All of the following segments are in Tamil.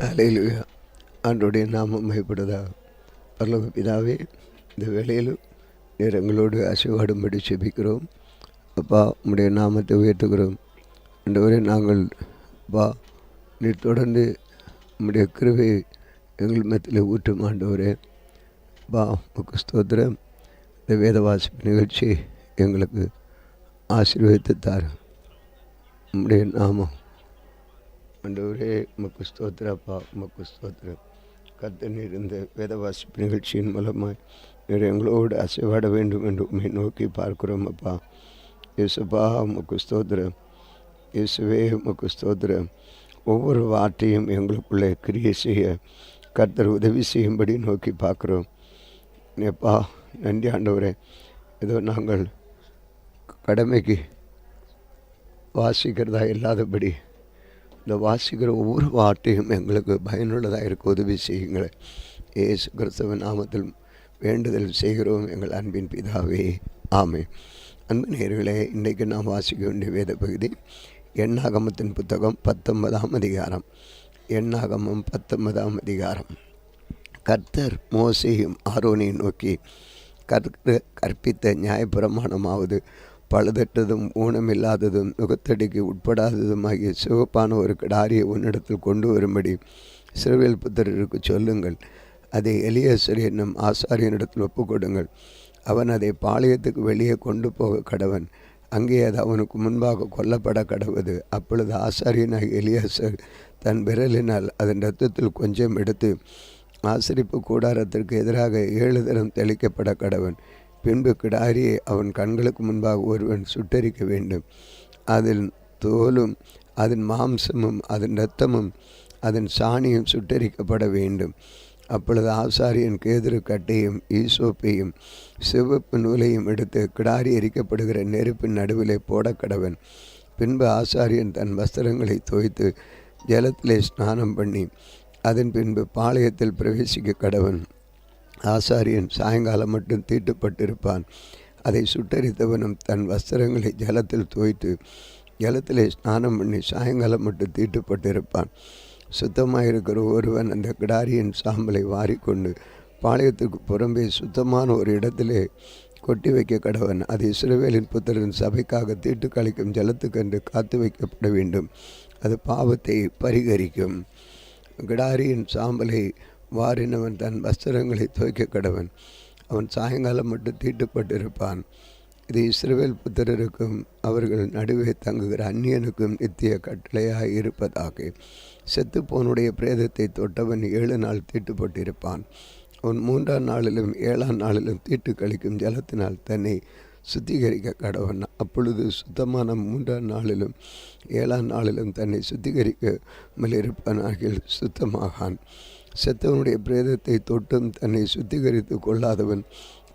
அல்லேலூயா. ஆண்டவருடைய நாமம் மகிமைப்படுவதாக. பரலோக பிதாவே, இந்த வேளையிலும் நீர் எங்களோடு ஆசீர்வாடும்படி ஜெபிக்கிறோம். அப்பா, உம்முடைய நாமத்தை உயர்த்துகிறோம். ஆண்டவரே, நாங்கள் அப்பா நீர் தொடர்ந்து உம்முடைய கிருபையை எங்கள் மத்தியில் ஊற்றும் ஆண்டவரே. அப்பா, உமக்கு ஸ்தோத்திரம். இந்த வேத வாசிப்பு நிகழ்ச்சி எங்களுக்கு ஆசீர்வதித்து தாரும். உம்முடைய நாமம் ஆண்டவரே உமக்கு ஸ்தோத்திரப்பா, உமக்கு ஸ்தோத்திரம். கர்த்தர் நீர் இந்த வேத வாசிப்பு நிகழ்ச்சியின் மூலமாக நீர் எங்களோடு அசைவாட வேண்டும் என்று உம்மை நோக்கி பார்க்கிறோம். அப்பா இயேசுப்பா, உமக்கு ஸ்தோத்திரம். இயேசுவே, உமக்கு ஸ்தோத்திரம். ஒவ்வொரு வார்த்தையும் எங்களுக்குள்ளே கிரியை செய்ய கர்த்தர் உதவி செய்யும்படி நோக்கி பார்க்குறோம். எப்பா, நன்றி ஆண்டவரே. ஏதோ நாங்கள் கடமைக்கு வாசிக்கிறதா இல்லாதபடி இந்த வாசிக்கிற ஒவ்வொரு வார்த்தையும் எங்களுக்கு பயனுள்ளதாக இருக்க உதவி செய்யுங்களேன். இயேசு கிறிஸ்துவின் நாமத்தில் வேண்டுதல் செய்கிறோம் எங்கள் அன்பின் பிதாவே, ஆமென். அன்பு நேயர்களே, இன்றைக்கு நாம் வாசிக்க வேண்டிய வேத பகுதி எண்ணாகமத்தின் புத்தகம் 19ஆம் அதிகாரம். எண்ணாகமம் 19ஆம் அதிகாரம். கர்த்தர் மோசேயும் ஆரோனையும் நோக்கி, கற்பித்த நியாயப்பிரமாணமாவது பழுதற்றதும் ஊனமில்லாததும் நுகத்தடிக்கு உட்படாததுமாகிய சிவப்பான ஒரு கிடாரியை உன்னிடத்தில் கொண்டு வரும்படி இஸ்ரவேல் புத்திரருக்கு சொல்லுங்கள். அதை எலியாசர் என்னும் ஆசாரியனிடத்தில் ஒப்புக்கொடுங்கள். அவன் அதை பாளையத்துக்கு வெளியே கொண்டு போக கடவன். அங்கே அது அவனுக்கு முன்பாக கொல்லப்பட கடவுது. அப்பொழுது ஆசாரியனாகிய எலியாசர் தன் விரலினால் அதன் இரத்தத்தில் கொஞ்சம் எடுத்து ஆசரிப்பு கூடாரத்திற்கு எதிராக 7 தரம் தெளிக்கப்பட கடவன். பின்பு கிடாரியை அவன் கண்களுக்கு முன்பாக ஒருவன் சுட்டரிக்க வேண்டும். அதன் தோலும் அதன் மாம்சமும் அதன் இரத்தமும் அதன் சாணியும் சுட்டரிக்கப்பட வேண்டும். அப்பொழுது ஆசாரியன் கேதுரு கட்டையும் ஈசோப்பையும் சிவப்பு நூலையும் எடுத்து கிடாரி எரிக்கப்படுகிற நெருப்பின் நடுவிலே போட கடவன். பின்பு ஆசாரியன் தன் வஸ்திரங்களை தோய்த்து ஜலத்திலே ஸ்நானம் பண்ணி அதன் பின்பு பாளையத்தில் பிரவேசிக்க கடவன். ஆசாரியன் சாயங்காலம் மட்டும் தீட்டுப்பட்டிருப்பான். அதை சுட்டரித்தவனும் தன் வஸ்திரங்களை ஜலத்தில் தோய்த்து ஜலத்திலே ஸ்நானம் பண்ணி சாயங்காலம் மட்டும் தீட்டுப்பட்டிருப்பான். சுத்தமாயிருக்கிற ஒருவன் அந்த கிடாரியின் சாம்பலை வாரிக்கொண்டு பாளையத்துக்கு புறம்பே சுத்தமான ஒரு இடத்திலே கொட்டி வைக்க கடவன். அது இஸ்ரவேலின் புத்திரன் சபைக்காக தீட்டு கழிக்கும் ஜலத்துக்கென்று காத்து வைக்கப்பட வேண்டும். அது பாவத்தை பரிகரிக்கும். கிடாரியின் சாம்பலை வாரினவன் தன் வஸ்திரங்களை துவைக்க கடவன். அவன் சாயங்காலம் மட்டும் தீட்டுப்பட்டிருப்பான். இது இஸ்ரவேல் புத்திரருக்கும் அவர்கள் நடுவே தங்குகிற அந்நியனுக்கும் நித்திய கட்டளையாக இருப்பதாக. செத்துப்போனுடைய பிரேதத்தை தொட்டவன் 7 நாள் தீட்டுப்பட்டிருப்பான். அவன் 3ஆம் நாளிலும் 7ஆம் நாளிலும் தீட்டு கழிக்கும் ஜலத்தினால் தன்னை சுத்திகரிக்க கடவன். அப்பொழுது சுத்தமான 3ஆம் நாளிலும் 7ஆம் நாளிலும் தன்னை சுத்திகரிக்காமல் இருப்பனாகில் சுத்தமாகான். செத்தவனுடைய பிரேதத்தை தொட்டும் தன்னை சுத்திகரித்து கொள்ளாதவன்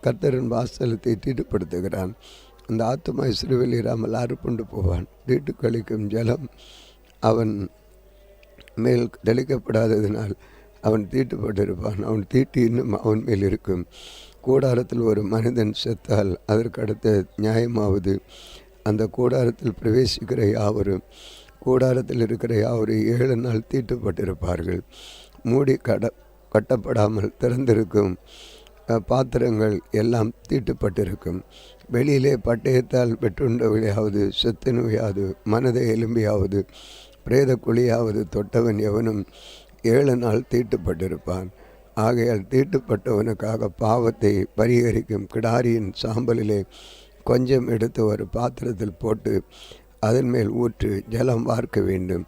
கர்த்தரின் வாசலத்தை தீட்டுப்படுத்துகிறான். அந்த ஆத்துமா இஸ்ரவேல் இராமல் அறுப்புண்டு போவான். தீட்டு கழிக்கும் ஜலம் அவன் மேல் தெளிக்கப்படாததினால் அவன் தீட்டுப்பட்டிருப்பான். அவன் தீட்டு இன்னும் அவன் மேல் இருக்கும். கூடாரத்தில் ஒரு மனிதன் செத்தால் அதற்கடுத்த நியாயமாவது அந்த கூடாரத்தில் பிரவேசிக்கிற யாவரும் கூடாரத்தில் இருக்கிற யாவரும் 7 நாள் தீட்டுப்பட்டிருப்பார்கள். மூடி கட்டப்படாமல் திறந்திருக்கும் பாத்திரங்கள் எல்லாம் தீட்டுப்பட்டிருக்கும். வெளியிலே பட்டயத்தால் வெட்டுண்டவையாவது செத்து நோயாவது மனதை எலும்பியாவது பிரேத குழியாவது தொட்டவன் எவனும் 7 நாள் தீட்டுப்பட்டிருப்பான். ஆகையால் தீட்டுப்பட்டவனுக்காக பாவத்தை பரிகரிக்கும் கிடாரியின் சாம்பலிலே கொஞ்சம் எடுத்து ஒரு பாத்திரத்தில் போட்டு அதன் மேல் ஊற்று ஜலம் வார்க்க வேண்டும்.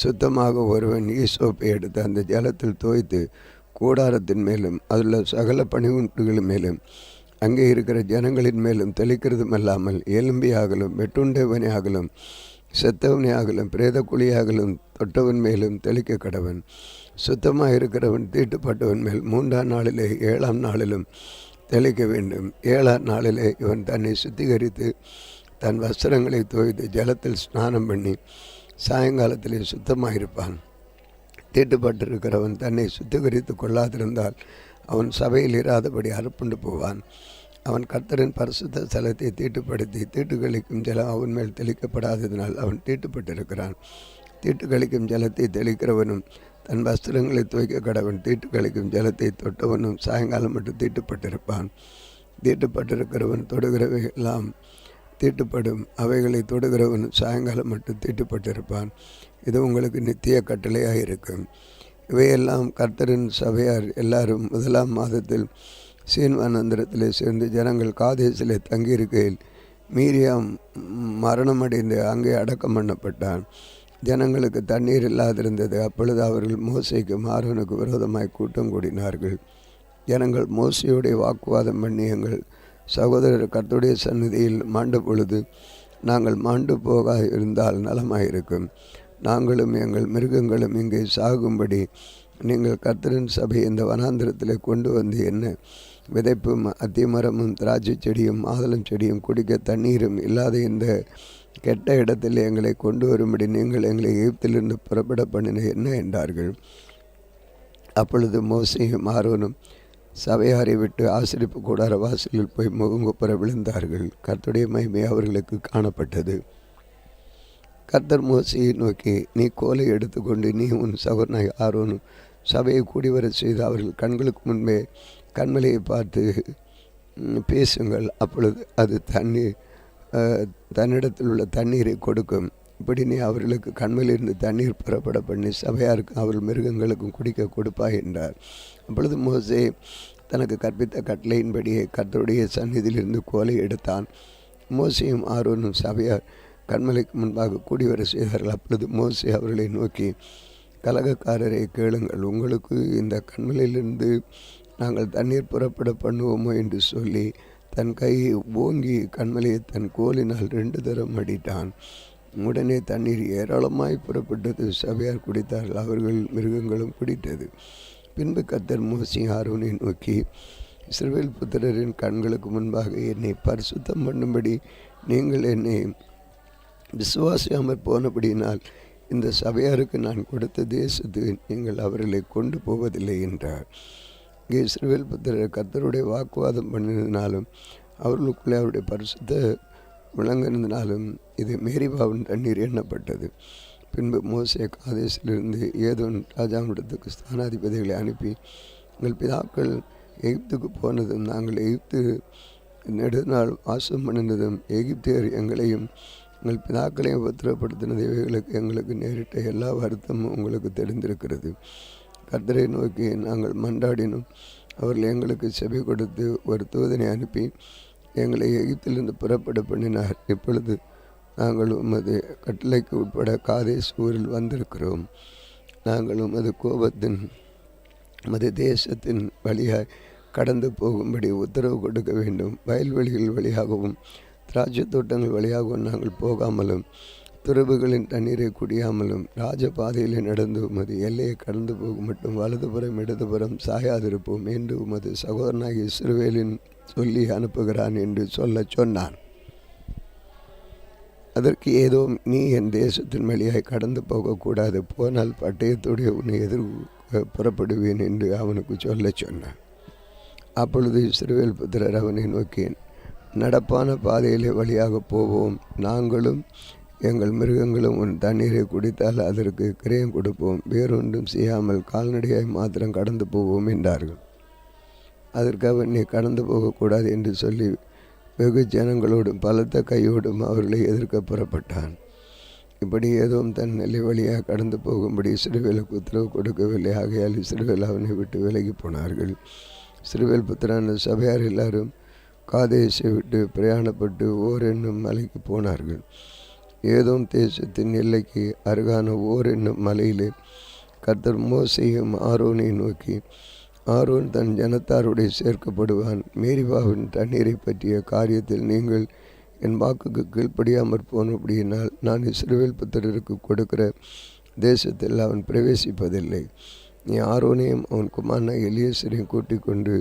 சுத்தமாக ஒருவன் ஈசோப்பை எடுத்து அந்த ஜலத்தில் தோய்த்து கூடாரத்தின் மேலும் அதில் சகல பணிமுட்டுகளின் மேலும் அங்கே இருக்கிற ஜனங்களின் மேலும் தெளிக்கிறதுமல்லாமல் எலும்பியாகலும் வெட்டுண்டவனையாகலும் செத்தவனையாகலும் பிரேத குழியாகலும் தொட்டவன் மேலும் தெளிக்க கடவன். சுத்தமாக இருக்கிறவன் தீட்டுப்பட்டவன் மேல் 3ஆம் நாளிலே 7ஆம் நாளிலும் தெளிக்க வேண்டும். 7ஆம் நாளிலே இவன் தன்னை சுத்திகரித்து தன் வஸ்திரங்களை தோய்த்து ஜலத்தில் ஸ்நானம் பண்ணி சாயங்காலத்திலே சுத்தமாயிருப்பான். தீட்டுப்பட்டிருக்கிறவன் தன்னை சுத்திகரித்து கொள்ளாதிருந்தால் அவன் சபையில் இராதபடி அறுப்புண்டு போவான். அவன் கர்த்தரின் பரிசுத்த ஸ்தலத்தை தீட்டுப்படுத்தி தீட்டு கழிக்கும் ஜலம் அவன் மேல் தெளிக்கப்படாததினால் அவன் தீட்டுப்பட்டிருக்கிறான். தீட்டு கழிக்கும் ஜலத்தை தெளிக்கிறவனும் தன் வஸ்திரங்களை துவைக்க கடவன். தீட்டு கழிக்கும் ஜலத்தை தொட்டவனும் சாயங்காலம் மட்டும் தீட்டுப்பட்டிருப்பான். தீட்டுப்பட்டிருக்கிறவன் தொடுகிறவை எல்லாம் தீட்டுப்படும். அவைகளை தொடுகிறவன் சாயங்காலம் மட்டும் தீட்டுப்பட்டிருப்பான். இது உங்களுக்கு நித்திய கட்டளையாக இருக்கும். இவையெல்லாம் கர்த்தரின் சபையார் எல்லாரும் 1ஆம் மாதத்தில் சீன் வனாந்திரத்திலே சேர்ந்து ஜனங்கள் காதேசிலே தங்கியிருக்கையில் மீரியாம் மரணமடைந்து அங்கே அடக்கம் பண்ணப்பட்டான். ஜனங்களுக்கு தண்ணீர் இல்லாதிருந்தது. அப்பொழுது அவர்கள் மோசேக்கும் ஆரோனுக்கு விரோதமாய் கூட்டம் கூடினார்கள். ஜனங்கள் மோசையோடைய வாக்குவாதம் பண்ணி, எங்கள் சகோதரர் கர்த்தருடைய சந்நிதியில் மாண்ட பொழுது நாங்கள் மாண்டு போக இருந்தால் நலமாயிருக்கும். நாங்களும் எங்கள் மிருகங்களும் இங்கே சாகும்படி நீங்கள் கர்த்தரின் சபை இந்த வனாந்திரத்தில் கொண்டு வந்து என்ன விதைப்பும் அத்திமரமும் திராட்சை செடியும் மாதுளம் செடியும் குடிக்க தண்ணீரும் இல்லாத இந்த கெட்ட இடத்தில் எங்களை கொண்டு வரும்படி நீங்கள் எங்களை எகிப்திலிருந்து புறப்பட பண்ணின என்ன என்றார்கள். அப்பொழுது மோசேயும் ஆரோனும் சபையாரை விட்டு ஆசரிப்பு கூடார வாசலில் போய் முகங்குப்புற விழுந்தார்கள். கர்த்தருடைய மகிமை அவர்களுக்கு காணப்பட்டது. கர்த்தர் மோசையை நோக்கி, நீ கோலை எடுத்துக்கொண்டு நீ உன் சகோதரனாய் ஆரோனும் சபையை கூடிவர செய்து அவர்கள் கண்களுக்கு முன்பே கண்மலையை பார்த்து பேசுங்கள். அப்பொழுது அது தன்னிடத்தில் உள்ள தண்ணீரை கொடுக்கும். இப்படி நீ அவர்களுக்கு கண்மலிருந்து தண்ணீர் புறப்பட பண்ணி சபையாருக்கு அவர்கள் மிருகங்களுக்கும் குடிக்க கொடுப்பாய் என்றார். அப்பொழுது மோசே தனக்கு கற்பித்த கட்டளையின்படியே கர்த்தருடைய சந்நிதியிலிருந்து கோலை எடுத்தான். மோசேயும் ஆரோனும் சபையார் கண்மலைக்கு முன்பாக கூடி வர செய்தார்கள். அப்பொழுது மோசே அவர்களை நோக்கி, கலகக்காரரை கேளுங்கள், உங்களுக்கு இந்த கண்மலையிலிருந்து நாங்கள் தண்ணீர் புறப்பட பண்ணுவோமோ என்று சொல்லி தன் கையை ஓங்கி கண்மலையை தன் கோலினால் 2 தரம் அடித்தான். உடனே தண்ணீர் ஏராளமாய் புறப்பட்டது. சபையார் குடித்தார்கள், அவர்கள் மிருகங்களும் குடித்தது. பின்பு கர்த்தர் மோசே ஆரோனை நோக்கி, இஸ்ரவேல் புத்திரரின் கண்களுக்கு முன்பாக என்னை பரிசுத்தம் பண்ணும்படி நீங்கள் என்னை விசுவாசியாமற் போனபடியினால் இந்த சபையாருக்கு நான் கொடுத்த தேசத்துக்கு நீங்கள் அவர்களை கொண்டு போவதில்லை என்றார். இங்கே இஸ்ரவேல் புத்திரர் கர்த்தருடைய வாக்குவாதம் பண்ணினதினாலும் அவர்களுக்குள்ளே அவருடைய பரிசுத்த விளங்கினதினாலும் இது மேரிபாவின் தண்ணீர் எண்ணப்பட்டது. பின்பு மோசே காதேசிலிருந்து ஏதோன் ராஜாவிடத்துக்கு ஸ்தானாதிபதிகளை அனுப்பி, எங்கள் பிதாக்கள் எகிப்துக்கு போனதும் நாங்கள் எகிப்து நெடுநாள் வாசம் பண்ணினதும் எகிப்தியர் எங்களையும் எங்கள் பிதாக்களையும் உபத்திரப்படுத்தினது இவைகளுக்கு எங்களுக்கு நேரிட்ட எல்லா வருத்தமும் உங்களுக்கு தெரிந்திருக்கிறது. கர்த்தரை நோக்கி நாங்கள் மன்றாடினோம். அவர்கள் எங்களுக்கு செவி கொடுத்து ஒரு தூதனை அனுப்பி எங்களை எகிப்திலிருந்து புறப்பட பண்ணினார். இப்பொழுது நாங்கள் உமது கட்டளைக்கு உட்பட காதேஸ் ஊரில் வந்திருக்கிறோம். நாங்கள் உமது கோபத்தின் உமது தேசத்தின் வழியாய் கடந்து போகும்படி உத்தரவு கொடுக்க வேண்டும். வயல்வெளிகள் வழியாகவும் திராட்சை தோட்டங்கள் வழியாகவும் நாங்கள் போகாமலும் துறவுகளின் தண்ணீரை குடியாமலும் ராஜபாதையிலே நடந்து உமது எல்லையை கடந்து போகும் மட்டும் வலதுபுறம் இடதுபுறம் சாயாதிருப்போம் என்று உமது சகோதரனாகிய இஸ்ரவேலின் சொல்லி அனுப்புகிறான் என்று சொன்னான். அதற்கு ஏதோ நீ என் தேசத்தின் வழியாய் கடந்து போகக்கூடாது, போனால் பட்டயத்தோடு உன்னை புறப்படுவேன் என்று அவனுக்கு சொன்னான். அப்பொழுது இஸ்ரவேல் புத்திரர் அவனை நோக்கி, நடப்பான பாதையிலே வழியாக போவோம், நாங்களும் எங்கள் மிருகங்களும் உன் தண்ணீரை குடித்தால் அதற்கு கிரயம் கொடுப்போம், வேறொன்றும் செய்யாமல் கால்நடையாய் மாத்திரம் கடந்து போவோம் என்றார்கள். அதற்கு அவன், நீ கடந்து போகக்கூடாது என்று சொல்லி வெகு ஜனங்களோடும் பலத்த கையோடும் அவர்களை எதிர்க்க புறப்பட்டான். இப்படி ஏதோ தன் எல்லை வழியாக கடந்து போகும்படி இஸ்ரவேலுக்கு உத்தரவு கொடுக்கவில்லை. ஆகையால் இஸ்ரவேல் அவனை விட்டு விலகி போனார்கள். இஸ்ரவேல் புத்திரான சபையார் எல்லாரும் காதேசை விட்டு பிரயாணப்பட்டு ஓர் என்னும் மலைக்கு போனார்கள். ஏதோம் தேசத்தின் எல்லைக்கு அருகான ஓர் என்னும் மலையிலே கர்த்தர் மோசேயும் ஆரோனை நோக்கி, ஆரோன் தன் ஜனத்தாருடைய சேர்க்கப்படுவான். மேரிபாவின் தண்ணீரை பற்றிய காரியத்தில் நீங்கள் என் வாக்குக்கு கீழ்ப்படியாமற் போனபடியினால் நான் இஸ்ரவேல் புத்திரருக்கு கொடுக்கிற தேசத்தில் அவன் பிரவேசிப்பதில்லை. நீ ஆரோனையும் அவன் குமாரனான எலியேசரையும் கூட்டிக் கொண்டு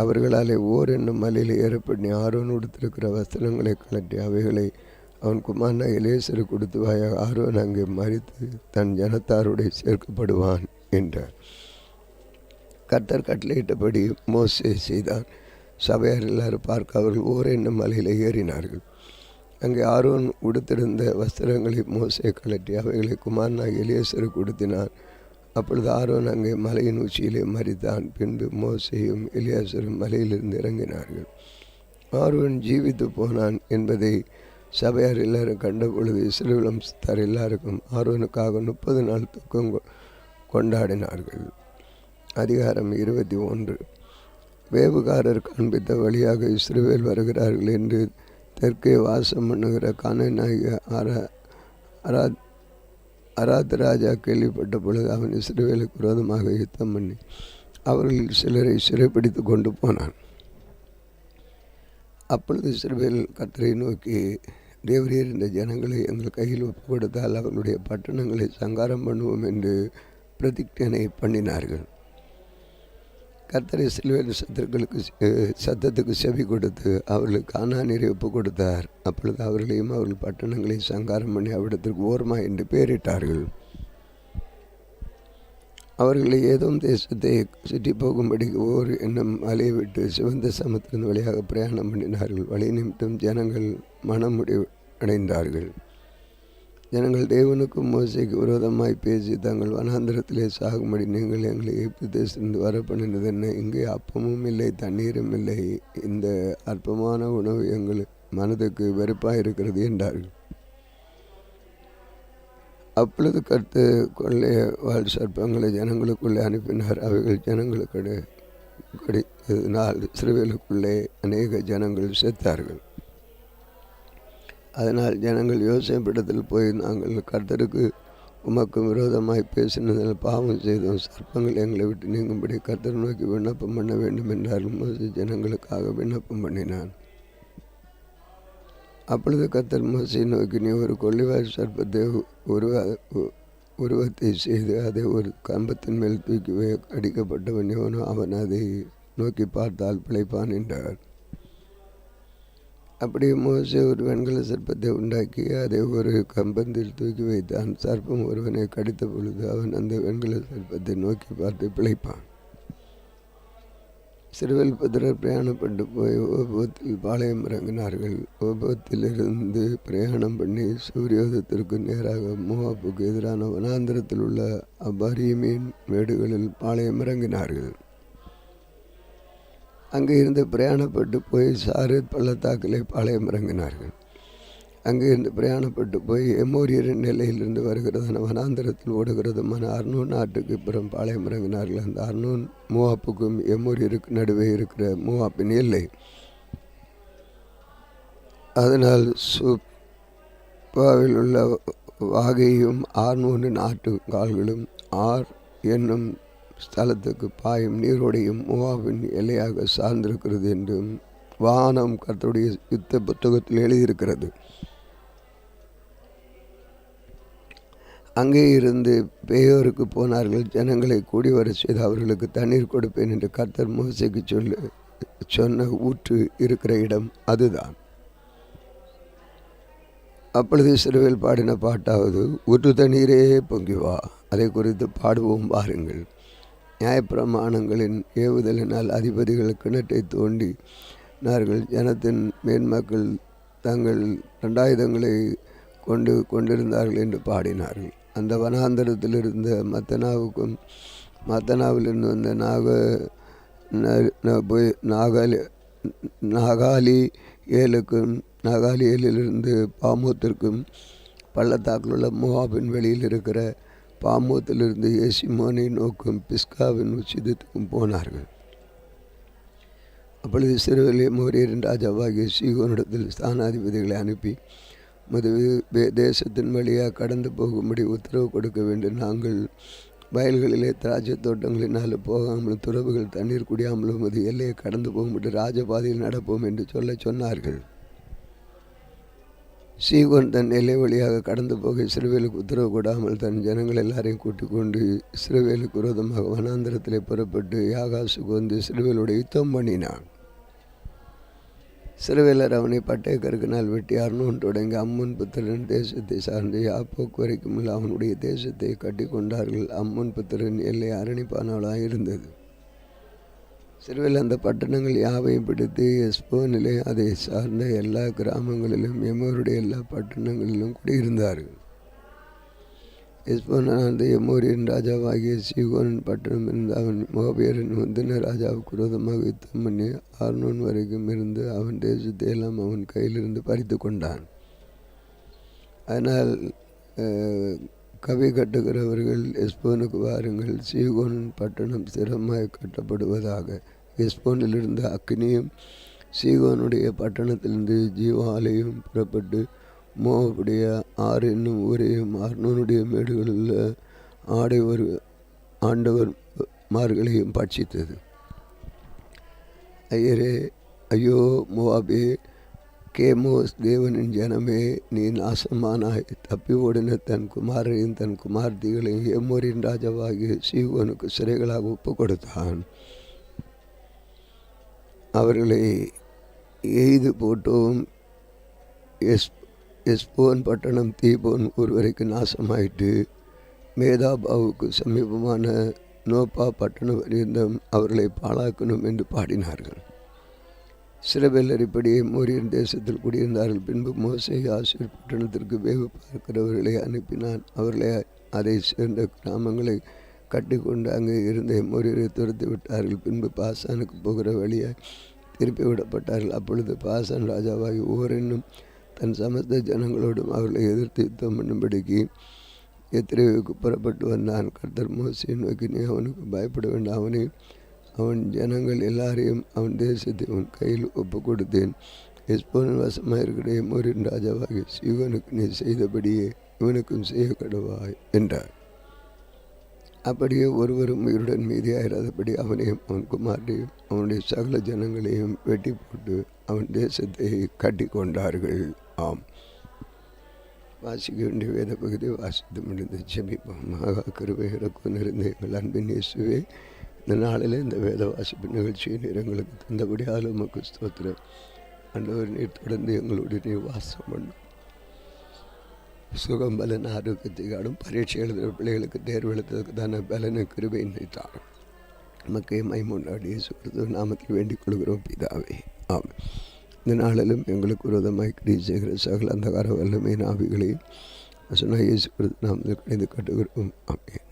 அவர்களாலே ஓர் என்னும் மலையில் ஏறப்பட்டு ஆரோன் உடுத்திருக்கிற வஸ்திரங்களை கலட்டி அவைகளை அவன் குமாரனான எலியேசரை கொடுத்து வாயாக ஆரோன் அங்கே மரித்து தன் ஜனத்தாருடைய சேர்க்கப்படுவான் என்றார். கர்த்தர் கட்டளையிட்டபடி மோசே செய்தார். சபையார் எல்லாரும் பார்க்க அவர்கள் ஓர் என்னும் மலையில் ஏறினார்கள். அங்கே ஆரோன் உடுத்திருந்த வஸ்திரங்களை மோசே கலட்டி அவைகளை குமாரனாக எலியேசருக்கு உடுத்தினார். அப்பொழுது ஆரோன் அங்கே மலையின் உச்சியிலே மரித்தான். பின்பு மோசேயும் எலியாசரும் மலையிலிருந்து இறங்கினார்கள். ஆரோன் ஜீவித்து போனான் என்பதை சபையார் எல்லாரும் கண்டபொழுது இஸ்ரவேல் வம்சத்தார் எல்லாருக்கும் ஆரோனுக்காக 30 நாள் துக்கம் கொண்டாடினார்கள். அதிகாரம் 21. வேவுகாரர் காண்பித்த வழியாக இஸ்ரவேல் வருகிறார்கள் என்று தெற்கே வாசம் பண்ணுகிற கானானிய அராத் ராஜா கேள்விப்பட்ட பொழுது அவன் இஸ்ரவேலுக்கு விரோதமாக யுத்தம் பண்ணி அவர்களில் சிலரை சிறைப்பிடித்து கொண்டு போனான். அப்பொழுது இஸ்ரவேல் கர்த்தரை நோக்கி, தேவரீர் இந்த ஜனங்களை எங்கள் கையில் ஒப்பு கொடுத்தால் அவர்களுடைய பட்டணங்களை சங்காரம் பண்ணுவோம் என்று பிரதிஜனை பண்ணினார்கள். கர்த்தர் இஸ்ரவேல் சத்தத்துக்கு செவி கொடுத்து அவர்களுக்கு கானானியரை ஒப்பு கொடுத்தார். அப்பொழுது அவர்களையும் அவர்கள் பட்டணங்களை சங்காரம் பண்ணி அவ்விடத்திற்கு ஓர்மா என்று பெயரிட்டார்கள். அவர்களை ஏதோம் தேசத்தை சுற்றி போகும்படி ஓர் என்னும் மலையை விட்டு சிவந்த சமுத்திரம் வழியாக பிரயாணம் பண்ணினார்கள். வழி நிமித்தம் ஜனங்கள் மனமுடிவு அடைந்தார்கள். ஜனங்கள் தேவனுக்கும் மோசேக்கு விரோதமாய் பேசி, தங்கள் வனாந்திரத்திலே சாகும்படி நீங்கள் எங்களை எகிப்து தேசத்திலிருந்து வர பண்ணினது என்ன? இங்கே அப்பமும் இல்லை, தண்ணீரும் இல்லை. இந்த அற்பமான உணவு எங்கள் மனதுக்கு வெறுப்பாக இருக்கிறது என்றார்கள். அப்பொழுது கர்த்தர் கொள்ளை வாழ் சர்ப்பங்களை ஜனங்களுக்குள்ளே அனுப்பினார். அவைகள் ஜனங்களுக்கு கடித்ததினால் இஸ்ரவேலுக்குள்ளே அநேக ஜனங்கள் செத்தார்கள். அதனால் ஜனங்கள் யோசேப்பிடத்தில் போய், நாங்கள் கர்த்தருக்கு உமக்கு விரோதமாய் பேசினதில் பாவம் செய்தோம். சர்ப்பங்கள் எங்களை விட்டு நீங்கும்படி கர்த்தர் நோக்கி விண்ணப்பம் பண்ண வேண்டும் என்றார்கள். மோசே ஜனங்களுக்காக விண்ணப்பம் பண்ணினான். அப்பொழுது கர்த்தர் மோசேயை நோக்கி, நீ ஒரு கொள்ளைவாய் சர்ப்பத்தை உருவத்தை செய்து அதை ஒரு கம்பத்தின் மேல் தூக்கி அடிக்கப்பட்டவன் எவனோ அவன் அதை நோக்கி பார்த்தால் பிழைப்பான் என்றார். அப்படியே மோசே ஒரு வெண்கல சர்ப்பத்தை உண்டாக்கி அதை ஒரு கம்பத்தில் தூக்கி வைத்தான். சர்ப்பம் ஒருவனை கடித்த பொழுது அவன் அந்த வெண்கல சர்ப்பத்தை நோக்கி பார்த்து பிழைப்பான். இஸ்ரவேல் புத்திரர் பிரயாணப்பட்டு போய் ஓபோத்தில் பாளையம் இறங்கினார்கள். ஓபோத்திலிருந்து பிரயாணம் பண்ணி சூரியோதயத்திற்கு நேராக மோவாப்புக்கு எதிரான வனாந்திரத்தில் உள்ள அபாரீமின் மேடுகளில் பாளையம் இறங்கினார்கள். அங்கே இருந்து பிரயாணப்பட்டு போய் சாரேத் பள்ளத்தாக்கிலே பாளையம் இறங்கினார்கள். அங்கே இருந்து பிரயாணப்பட்டு போய் எமோரியரின் நிலையிலிருந்து வருகிறதான வனாந்திரத்தில் ஓடுகிறதுமான அர்னோன் நாட்டுக்கு புறம் பாளையம் இறங்கினார்கள். அந்த அர்னோன் மோவாப்புக்கும் எமோரியருக்கு நடுவே இருக்கிற மோவாப்பின் எல்லை. அதனால் சுப்பாவில் உள்ள வாகையும் ஆர்னோனின் ஆட்டுக்கால்களும் ஆர் என்னும் ஸ்தலத்துக்கு பாயும் நீரோடையும் மோவாபின் எல்லையாக சார்ந்திருக்கிறது என்றும் வானம் கர்த்தருடைய யுத்த புத்தகத்தில் எழுதியிருக்கிறது. அங்கே இருந்து பேயோருக்கு போனார்கள். ஜனங்களை கூடி வர செய்து அவர்களுக்கு தண்ணீர் கொடுப்பேன் என்று கர்த்தர் மோசேக்கு சொன்ன ஊற்று இருக்கிற இடம் அதுதான். அப்பொழுது இஸ்ரவேல் பாடின பாட்டாவது, ஊற்று தண்ணீரே பொங்கி வா, அதை குறித்து பாடுவோம் வாருங்கள். நியாயப்பிரமாணங்களின் ஏவுதலினால் அதிபதிகள் கிணற்றை தோண்டினார்கள். ஜனத்தின் மேன்மக்கள் தங்கள் தண்டாயுதங்களை கொண்டிருந்தார்கள் என்று பாடினார்கள். அந்த வனாந்தரத்தில் இருந்த மத்தனாவிலிருந்து வந்த நாகாலியிலிருந்து பாமோத்திற்கும், பள்ளத்தாக்கில் உள்ள மோவாபின் வெளியில் இருக்கிற பாமோத்திலிருந்து எசிமோனை நோக்கும் பிஸ்காவின் உச்சிதத்துக்கும் போனார்கள். அப்பொழுது இஸ்ரவேல் எமோரியரின் ராஜாவாகிய சீகோனிடத்தில் ஸ்தானாதிபதிகளை அனுப்பி, தேசத்தின் வழியாக கடந்து போகும்படி உத்தரவு கொடுக்க வேண்டும். நாங்கள் வயல்களிலே திராட்சை தோட்டங்களினால் போகாமலும் துறவுகள் தண்ணீர் குடியாமலும் அது எல்லையை கடந்து போகும்படி ராஜபாதையில் நடப்போம் என்று சொன்னார்கள். சீகோன் தன் எல்லை வழியாக கடந்து போக இஸ்ரவேலுக்கு உத்தரவு கொடாமல் தன் ஜனங்கள் எல்லாரையும் கூட்டிக் கொண்டு இஸ்ரவேலுக்கு விரோதமாக வனாந்திரத்திலே புறப்பட்டு யாகாசுக்கு வந்து இஸ்ரவேலோடு யுத்தம் பண்ணினான். இஸ்ரவேலர் அவனை பட்டய கருக்கினால் வெட்டி அர்னோன் தொடங்கி அம்மோன் புத்திரன் தேசத்தை சார்ந்து யாப்போக்கு வரைக்கும் அவனுடைய தேசத்தை கட்டி கொண்டார்கள். அம்மோன் புத்திரன் எல்லை அரணிப்பானாலாக இருந்தது. இஸ்ரவேல் அந்த பட்டணங்கள் யாவையும் பிடித்து எஸ்போனிலே அதை சார்ந்த எல்லா கிராமங்களிலும் எமோருடைய எல்லா பட்டணங்களிலும் குடியிருந்தார்கள். எஸ்போனானது எமோரியின் ராஜாவாகிய சீகோனின் பட்டணம் இருந்து அவன் மோபியரின் முந்தின ராஜாவுக்கு விரோதமாக யுத்தம் பண்ணி ஆர்னோன் வரைக்கும் இருந்து அவன் தேசத்தை எல்லாம் அவன் கையிலிருந்து பறித்து கொண்டான். அதனால் கவி கட்டுகிறவர்கள் எஸ்போனுக்கு வாருங்கள், சீகோனின் பட்டணம் ஸ்திரமாய் கட்டப்படுவதாக. எஸ்போனிலிருந்து அக்னியும் சீகோனுடைய பட்டணத்திலிருந்து ஜீவாலையும் புறப்பட்டு மோவுடைய ஆறு என்னும் ஊரையும் அர்னோனுடைய மேடுகளில் ஆண்டவர் மார்களையும் பட்சித்தது. ஐயோ மோவாபே, கேமோஸ் தேவனின் ஜனமே, நீ நாசமானாய். தப்பி ஓடின தன் குமாரையும் தன் குமார்த்திகளையும் எமோரின் ராஜாவாகிய சீகோனுக்கு சிறைகளாக ஒப்பு கொடுத்தான். அவர்களை எய்து போட்டோம். எஸ்போன் பட்டணம் தீபோன் ஊர் வரைக்கும் நாசமாயிட்டு மேதாபாவுக்கு சமீபமான நோப்பா பட்டணம் வரையும் அவர்களை பாழாக்கணும் என்று பாடினார்கள். சிறபெல்லர் இப்படியே மோரியன் தேசத்தில் குடியிருந்தார்கள். பின்பு மோசே ஆசீர் பட்டணத்திற்கு வேவு பார்க்கிறவர்களை அனுப்பினான். அவர்களை அதை சேர்ந்த கிராமங்களை கட்டி கொண்டு அங்கே இருந்த மோரியரை துரத்தி விட்டார்கள். பின்பு பாசானுக்கு போகிற வழியை திருப்பி விடப்பட்டார்கள். அப்பொழுது பாசான் ராஜாவாகி ஓர் என்னும் தன் சமஸ்த ஜனங்களோடும் அவர்களை எதிர்த்து யுத்தம் பண்ணும்படிக்கு எத்திரேவுக்கு புறப்பட்டு வந்தான். கர்த்தர் மோசேயை நோக்கி, நீ அவனுக்கு பயப்பட வேண்டாம், அவன் ஜனங்கள் எல்லாரையும் அவன் தேசத்தை அவன் கையில் ஒப்பு கொடுத்தேன். எஸ்போனின் வசமாக இருக்கிற எமோரின் ராஜாவாகிய சீகோனுக்கு நீ செய்தபடியே இவனுக்கும் செய்ய கடவாய் என்றார். அப்படியே ஒருவரும் உயிருடன் மீதியாயிராதபடி அவனையும் அவன் குமாரையும் அவனுடைய சகல ஜனங்களையும் வெட்டி போட்டு அவன் தேசத்தை கட்டி கொண்டார்கள். ஆம், வாசிக்க வேண்டிய வேத பகுதி வாசித்து முடிந்து ஜெபிப்போம். மகா கிருபை இறக்கம் நிறைந்த எங்கள் அன்பின் இயேசுவே, இந்த நாளில் இந்த வேத வாசிப்பு நிகழ்ச்சியை நீர் எங்களுக்கு தந்தபடியால் உமக்கு ஸ்தோத்திரம். ஆண்டவர், நீர் தொடர்ந்து எங்களுடைய நீர் வாசம் பண்ணும். சுகம் பலன் ஆரோக்கியத்தை காடும். பரீட்சை எழுதுகிற பிள்ளைகளுக்கு தேர்வு எழுதுறதுக்கு தானே பலனை கிருபை நினைத்தார். மக்கை மைமுண்டாடி இயேசு கிறிஸ்துவ நாமத்தில் வேண்டிக் கொள்கிறோம் பிதாவே, ஆமென். இந்த நாளிலும் எங்களுக்கு விரோதமாய் கிரியை செய்கிற சகல அந்தகார வல்லமையின் ஆவிகளையும் சொன்ன இயேசு கிறிஸ்துவ நாமத்தில் கணிந்து கட்டுகிறோம். ஆமென்.